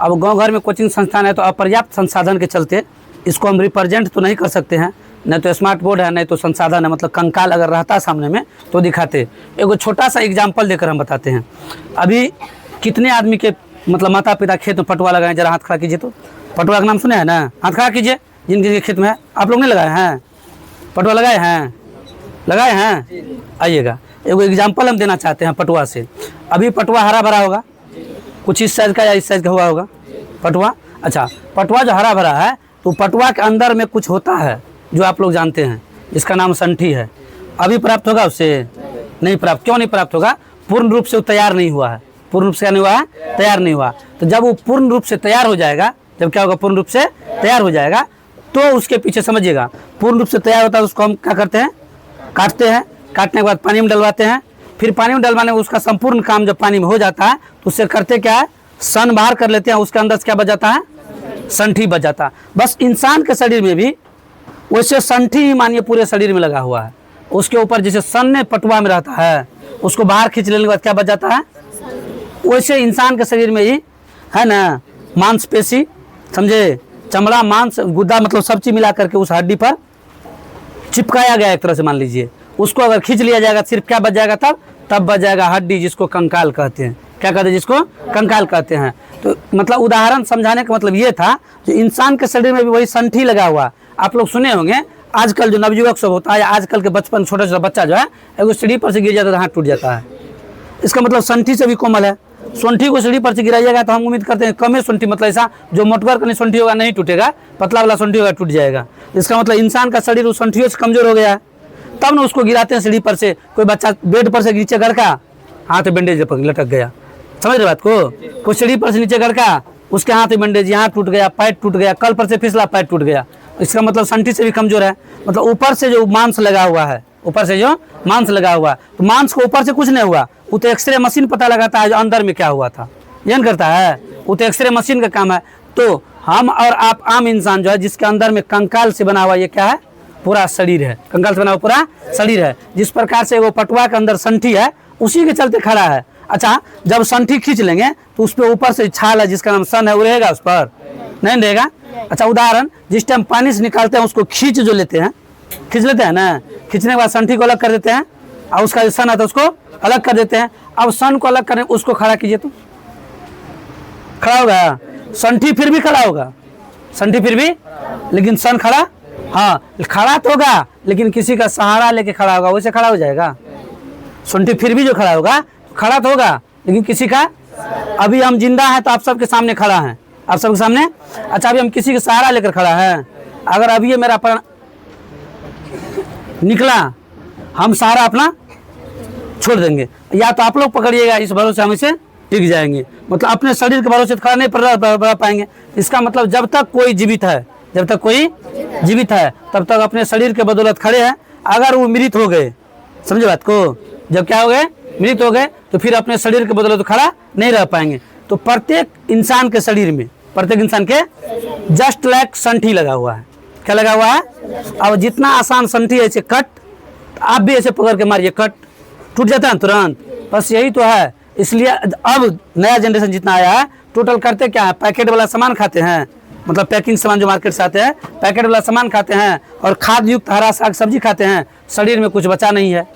अब गांव घर में कोचिंग संस्थान है तो अपर्याप्त संसाधन के चलते इसको हम रिप्रेजेंट तो नहीं कर सकते हैं, नहीं तो स्मार्ट बोर्ड है नहीं तो संसाधन है, मतलब कंकाल अगर रहता सामने में तो दिखाते। एगो छोटा सा एग्जाम्पल देकर हम बताते हैं। अभी कितने आदमी के मतलब माता पिता खेत में पटुआ लगाए, जरा हाथ खड़ा कीजिए तो। पटुआ का नाम सुने हैं ना, हाथ खड़ा कीजिए जिनके खेत में है। आप लोग नहीं लगाए हैं पटुआ? लगाए हैं, लगाए हैं। आइएगा, एगो एग्जाम्पल हम देना चाहते हैं पटुआ से। अभी पटुआ हरा भरा होगा, कुछ इस साइज का या इस साइज का हुआ होगा पटुआ। अच्छा, पटुआ जो हरा भरा है तो पटुआ के अंदर में कुछ होता है जो आप लोग जानते हैं, जिसका नाम संठी है। अभी प्राप्त होगा उससे? नहीं प्राप्त। क्यों नहीं प्राप्त होगा? पूर्ण रूप से वो तैयार नहीं हुआ है। पूर्ण रूप से क्या नहीं हुआ है? तैयार नहीं हुआ। तो जब वो पूर्ण रूप से तैयार हो जाएगा, जब क्या होगा? पूर्ण रूप से तैयार हो जाएगा तो उसके पीछे समझिएगा, पूर्ण रूप से तैयार होता है उसको हम क्या करते हैं? काटते हैं। काटने के बाद पानी में डलवाते हैं। फिर पानी में डलवाने में उसका संपूर्ण काम जब पानी में हो जाता है तो उससे करते क्या है? सन बाहर कर लेते हैं। उसके अंदर से क्या बच जाता है? संठी बच जाता है। बस इंसान के शरीर में भी वैसे संठी ही मानिए पूरे शरीर में लगा हुआ है। उसके ऊपर जैसे सन ने पटुआ में रहता है, उसको बाहर खींच लेने के बाद क्या बच जाता है? वैसे इंसान के शरीर में ही है ना मांसपेशी, समझे, चमड़ा, मांस, गुद्दा, मतलब सब चीज मिला करके उस हड्डी पर चिपकाया गया एक तरह से मान लीजिए। उसको अगर खींच लिया जाएगा सिर्फ क्या बच जाएगा? तब बच जाएगा हड्डी, जिसको कंकाल कहते हैं। क्या कहते हैं? जिसको कंकाल कहते हैं। तो मतलब उदाहरण समझाने का मतलब ये था जो इंसान के शरीर में भी वही संठी लगा हुआ। आप लोग सुने होंगे आजकल जो नवयुवक सब होता है या आजकल के बचपन छोटा छोटा बच्चा जो है एगो सीढ़ी पर से गिर जाता है तो हाथ टूट जाता है। इसका मतलब संठी से भी कोमल है। संठी को सीढ़ी पर से गिराइएगा तो हम उम्मीद करते हैं कम संठी, मतलब ऐसा जो मोटवर का संठी होगा नहीं टूटेगा, पतला वाला संठी होगा टूट जाएगा। इसका मतलब इंसान का शरीर उस संठियों से कमजोर हो गया है, तब ना उसको गिराते हैं सीढ़ी पर से। कोई बच्चा बेड पर से नीचे घर का हाथ बैंडेज लटक गया, समझ रहे बात को? कोई सीढ़ी पर से नीचे घर का उसके हाथ में बैंडेज, यहाँ टूट गया, पैर टूट गया, कल पर से फिसला पैर टूट गया। इसका मतलब संठी से भी कमजोर है। मतलब ऊपर से जो मांस लगा हुआ है, ऊपर से जो मांस लगा हुआ है, तो मांस को ऊपर से कुछ नहीं हुआ, वो तो एक्सरे मशीन पता लगाता है जो अंदर में क्या हुआ था, यह करता है। वो तो एक्सरे मशीन का काम है। तो हम और आप आम इंसान जो है जिसके अंदर में कंकाल से बना हुआ ये क्या है? पूरा शरीर है। कंकाल से बना हुआ पूरा शरीर है। जिस प्रकार से वो पटुआ के अंदर संठी है उसी के चलते खड़ा है। अच्छा, जब संठी खींच लेंगे तो उस पर ऊपर से छाल है जिसका नाम सन है, वो रहेगा उस पर? नहीं रहेगा। अच्छा, उदाहरण, जिस टाइम पानी से निकालते हैं उसको खींच जो लेते हैं, खींच लेते हैं ना, खींचने के बाद संठी को अलग कर देते हैं और उसका जो सन आता है उसको अलग कर देते हैं। अब सन को अलग करने उसको खड़ा कीजिए तो खड़ा होगा? संठी फिर भी खड़ा होगा, संठी फिर भी, लेकिन सन खड़ा, हाँ खड़ा तो होगा लेकिन किसी का सहारा लेके खड़ा होगा, वैसे खड़ा हो जाएगा। संठी फिर भी जो खड़ा होगा खड़ा तो होगा लेकिन किसी का, अभी हम जिंदा हैं तो आप सबके सामने खड़ा हैं, आप सबके सामने। अच्छा, अभी हम किसी का सहारा लेकर खड़ा है। अगर अभी ये मेरा प्राण निकला, हम सहारा अपना छोड़ देंगे, या तो आप लोग पकड़िएगा, इस भरोसे हम इसे टिक जाएंगे। मतलब अपने शरीर के भरोसे खड़ा नहीं पड़ पाएंगे। इसका मतलब जब तक कोई जीवित है, जब तक कोई जीवित है तब तक अपने शरीर के बदौलत खड़े हैं। अगर वो मृत हो गए, समझे बात को, जब क्या हो गए? मृत हो गए तो फिर अपने शरीर के बदौलत खड़ा नहीं रह पाएंगे। तो प्रत्येक इंसान के शरीर में, प्रत्येक इंसान के जस्ट लाइक संठी लगा हुआ है। क्या लगा हुआ है? अब जितना आसान संठी ऐसे कट, आप भी ऐसे पकड़ के मारिए, कट टूट जाता है तुरंत। बस यही तो है। इसलिए अब नया जनरेशन जितना आया है टोटल करते क्या है? पैकेट वाला सामान खाते हैं, मतलब पैकिंग सामान जो मार्केट से आते हैं पैकेट वाला सामान खाते हैं और खाद युक्त हरा साग सब्जी खाते हैं। शरीर में कुछ बचा नहीं है।